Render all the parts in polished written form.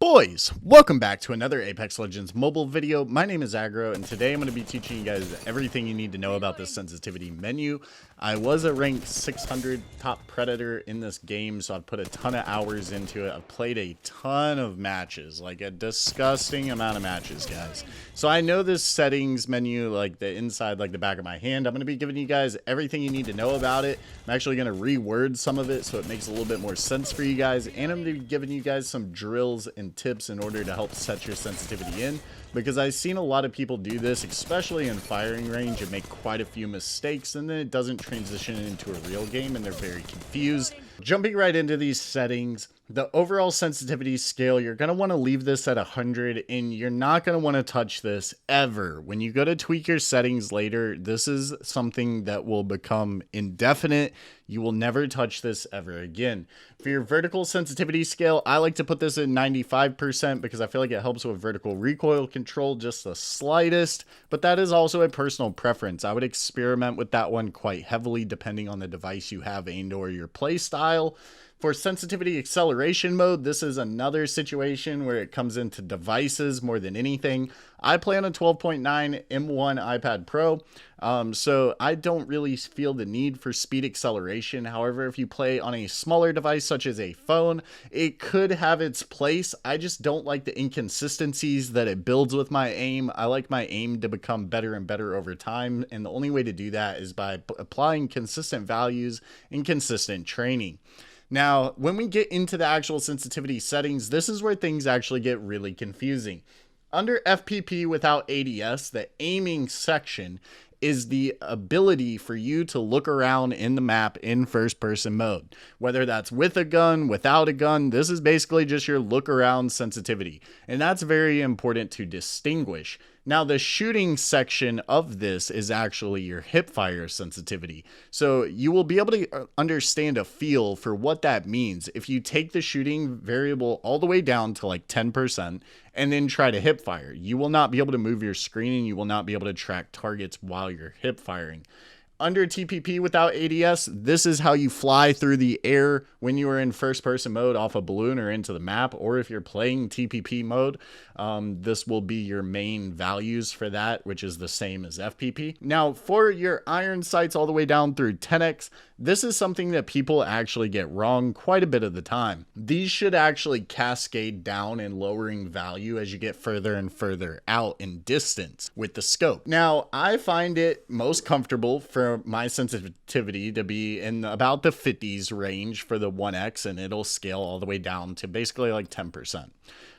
Boys, welcome back to another Apex Legends mobile video. My name is Aggro, and today I'm going to be teaching you guys everything you need to know about the sensitivity menu. I was a ranked 600 top predator in this game, so I've put a ton of hours into it. I've played a ton of matches, like a disgusting amount of matches, guys. So I know this settings menu like the inside, like the back of my hand. I'm going to be giving you guys everything you need to know about it. I'm actually going to reword some of it so it makes a little bit more sense for you guys, and I'm going to be giving you guys some drills and tips in order to help set your sensitivity in, because I've seen a lot of people do this, especially in firing range, and make quite a few mistakes, and then it doesn't transition into a real game and they're very confused. Jumping right into these settings, the overall sensitivity scale, you're going to want to leave this at 100, and you're not going to want to touch this ever. When you go to tweak your settings later, this is something that will become indefinite. You will never touch this ever again. For your vertical sensitivity scale, I like to put this at 95% because I feel like it helps with vertical recoil control just the slightest, but that is also a personal preference. I would experiment with that one quite heavily depending on the device you have and or your play style. For sensitivity acceleration mode, this is another situation where it comes into devices more than anything. I play on a 12.9 M1 iPad Pro, so I don't really feel the need for speed acceleration. However, if you play on a smaller device such as a phone, it could have its place. I just don't like the inconsistencies that it builds with my aim. I like my aim to become better and better over time, and the only way to do that is by applying consistent values and consistent training. Now, when we get into the actual sensitivity settings, this is where things actually get really confusing. Under FPP without ADS, the aiming section is the ability for you to look around in the map in first-person mode. Whether that's with a gun, without a gun, this is basically just your look-around sensitivity. And that's very important to distinguish. Now, the shooting section of this is actually your hipfire sensitivity. So you will be able to understand a feel for what that means if you take the shooting variable all the way down to like 10% and then try to hipfire. You will not be able to move your screen and you will not be able to track targets while you're hipfiring. Under TPP without ADS, this is how you fly through the air when you are in first-person mode off a balloon or into the map, or if you're playing TPP mode, this will be your main values for that, which is the same as FPP. Now, for your iron sights all the way down through 10x, this is something that people actually get wrong quite a bit of the time. These should actually cascade down in lowering value as you get further and further out in distance with the scope. Now, I find it most comfortable for my sensitivity to be in about the 50s range for the 1x, and it'll scale all the way down to basically like 10%.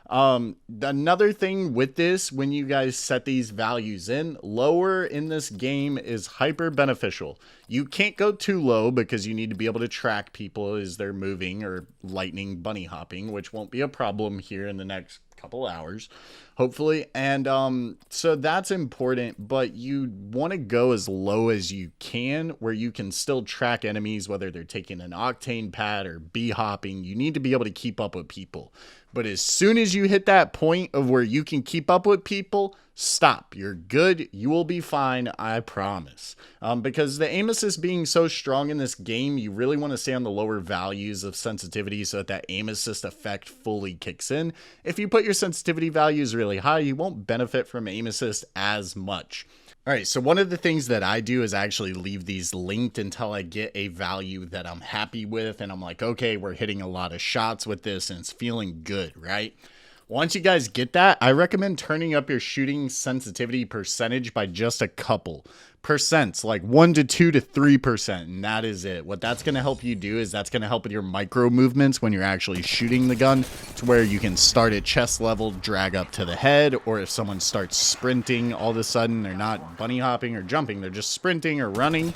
Another thing with this, when you guys set these values in, lower in this game is hyper beneficial. You can't go too low because you need to be able to track people as they're moving or lightning bunny hopping, which won't be a problem here in the next couple hours, hopefully. And so that's important, but you want to go as low as you can where you can still track enemies, whether they're taking an octane pad or bee hopping. You need to be able to keep up with people. But as soon as you hit that point of where you can keep up with people, stop. You're good. You will be fine. I promise. Because the aim assist being so strong in this game, you really want to stay on the lower values of sensitivity so that aim assist effect fully kicks in. If you put your sensitivity values really high, you won't benefit from aim assist as much. All right, so one of the things that I do is actually leave these linked until I get a value that I'm happy with, and I'm like, okay, we're hitting a lot of shots with this, and it's feeling good, right? Once you guys get that, I recommend turning up your shooting sensitivity percentage by just a couple percents, like 1 to 2 to 3%, and that is it. What that's going to help you do is that's going to help with your micro movements when you're actually shooting the gun, to where you can start at chest level, drag up to the head, or if someone starts sprinting all of a sudden, they're not bunny hopping or jumping, they're just sprinting or running,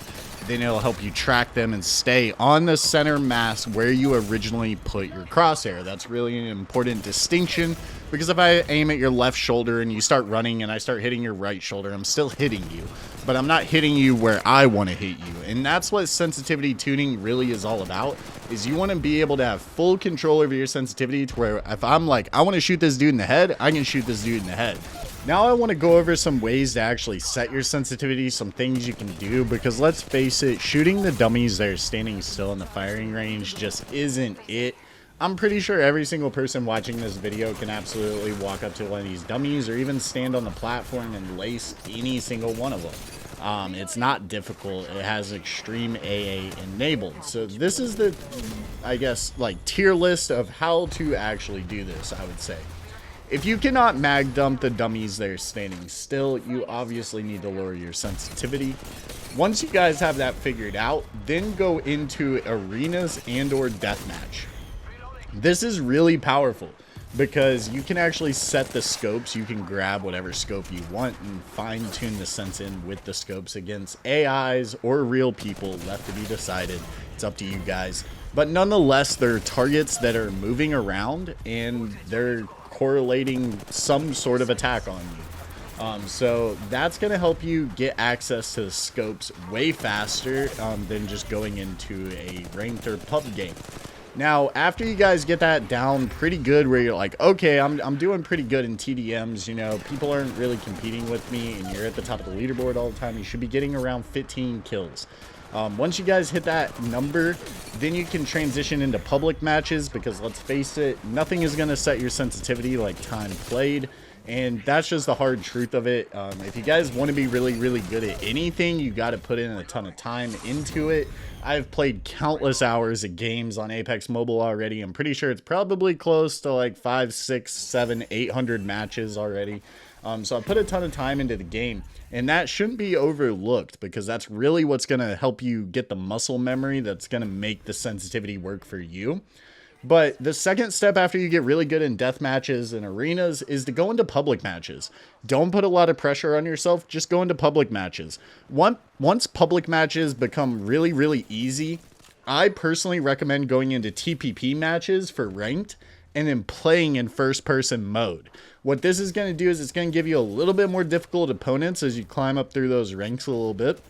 then it'll help you track them and stay on the center mass where you originally put your crosshair. That's really an important distinction, because if I aim at your left shoulder and you start running and I start hitting your right shoulder, I'm still hitting you, but I'm not hitting you where I want to hit you. And that's what sensitivity tuning really is all about, is you want to be able to have full control over your sensitivity to where if I'm like, I want to shoot this dude in the head, I can shoot this dude in the head. Now I want to go over some ways to actually set your sensitivity, some things you can do, because let's face it, shooting the dummies that are standing still in the firing range just isn't it. I'm pretty sure every single person watching this video can absolutely walk up to one of these dummies or even stand on the platform and lace any single one of them. It's not difficult. It has extreme AA enabled. So this is the, I guess, like tier list of how to actually do this, I would say. If you cannot mag dump the dummies that are standing still, you obviously need to lower your sensitivity. Once you guys have that figured out, then go into arenas and or deathmatch. This is really powerful because you can actually set the scopes. You can grab whatever scope you want and fine tune the sense in with the scopes against AIs or real people, left to be decided. It's up to you guys. But nonetheless, there are targets that are moving around and they're correlating some sort of attack on you. So that's going to help you get access to the scopes way faster than just going into a ranked or pub game. Now, after you guys get that down pretty good, where you're like, okay, I'm doing pretty good in TDMs, you know, people aren't really competing with me, and you're at the top of the leaderboard all the time, you should be getting around 15 kills. Once you guys hit that number, then you can transition into public matches, because let's face it, nothing is going to set your sensitivity like time played. And that's just the hard truth of it. If you guys want to be really, really good at anything, you got to put in a ton of time into it. I've played countless hours of games on Apex Mobile already. I'm pretty sure it's probably close to like 500, 600, 700, 800 matches already. So I put a ton of time into the game, and that shouldn't be overlooked, because that's really what's going to help you get the muscle memory that's going to make the sensitivity work for you. But the second step after you get really good in death matches and arenas is to go into public matches. Don't put a lot of pressure on yourself. Just go into public matches. Once public matches become really, really easy, I personally recommend going into TPP matches for ranked and then playing in first person mode. What this is going to do is it's going to give you a little bit more difficult opponents as you climb up through those ranks a little bit.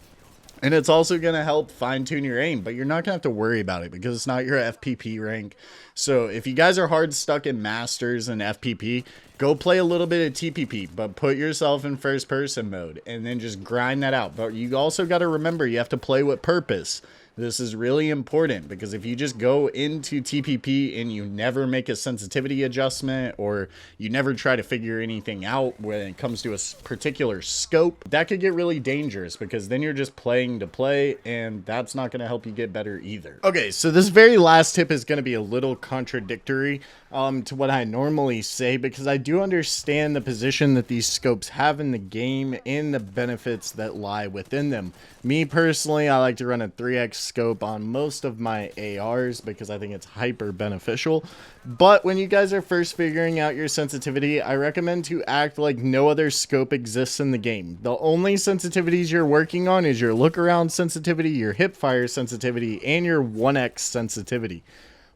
And it's also going to help fine-tune your aim, but you're not going to have to worry about it because it's not your FPP rank. So if you guys are hard stuck in Masters and FPP, go play a little bit of TPP, but put yourself in first-person mode and then just grind that out. But you also got to remember you have to play with purpose. This is really important, because if you just go into TPP and you never make a sensitivity adjustment, or you never try to figure anything out when it comes to a particular scope, that could get really dangerous, because then you're just playing to play, and that's not going to help you get better either. Okay, so this very last tip is going to be a little contradictory to what I normally say, because I do understand the position that these scopes have in the game and the benefits that lie within them. Me personally, I like to run a 3x scope on most of my ARs because I think it's hyper beneficial. But when you guys are first figuring out your sensitivity, I recommend to act like no other scope exists in the game. The only sensitivities you're working on is your look around sensitivity, your hip fire sensitivity, and your 1x sensitivity.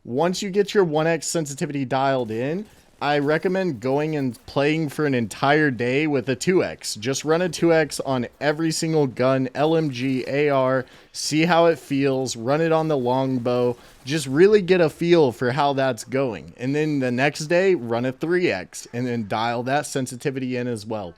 Once you get your 1x sensitivity dialed in, I recommend going and playing for an entire day with a 2x. Just run a 2x on every single gun, LMG, AR, see how it feels, run it on the longbow, just really get a feel for how that's going. And then the next day, run a 3x and then dial that sensitivity in as well.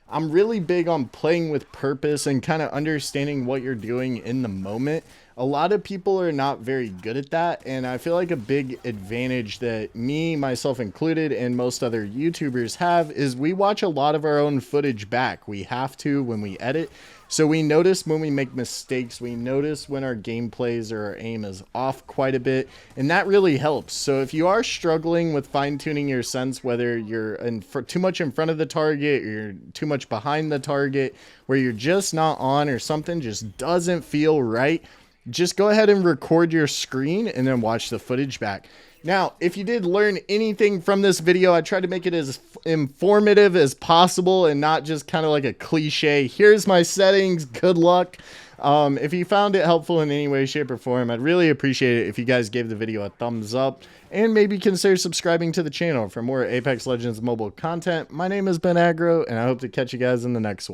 I'm really big on playing with purpose and kind of understanding what you're doing in the moment. A lot of people are not very good at that, and I feel like a big advantage that me, myself included, and most other YouTubers have is we watch a lot of our own footage back. We have to when we edit, so we notice when we make mistakes, we notice when our gameplays or our aim is off quite a bit, and that really helps. So if you are struggling with fine-tuning your sense, whether you're too much in front of the target, or you're too much behind the target, where you're just not on, or something just doesn't feel right, just go ahead and record your screen and then watch the footage back. Now, if you did learn anything from this video, I tried to make it as informative as possible and not just kind of like a cliche, here's my settings, good luck. If you found it helpful in any way, shape, or form, I'd really appreciate it if you guys gave the video a thumbs up and maybe consider subscribing to the channel for more Apex Legends mobile content. My name has been Aggro, and I hope to catch you guys in the next one.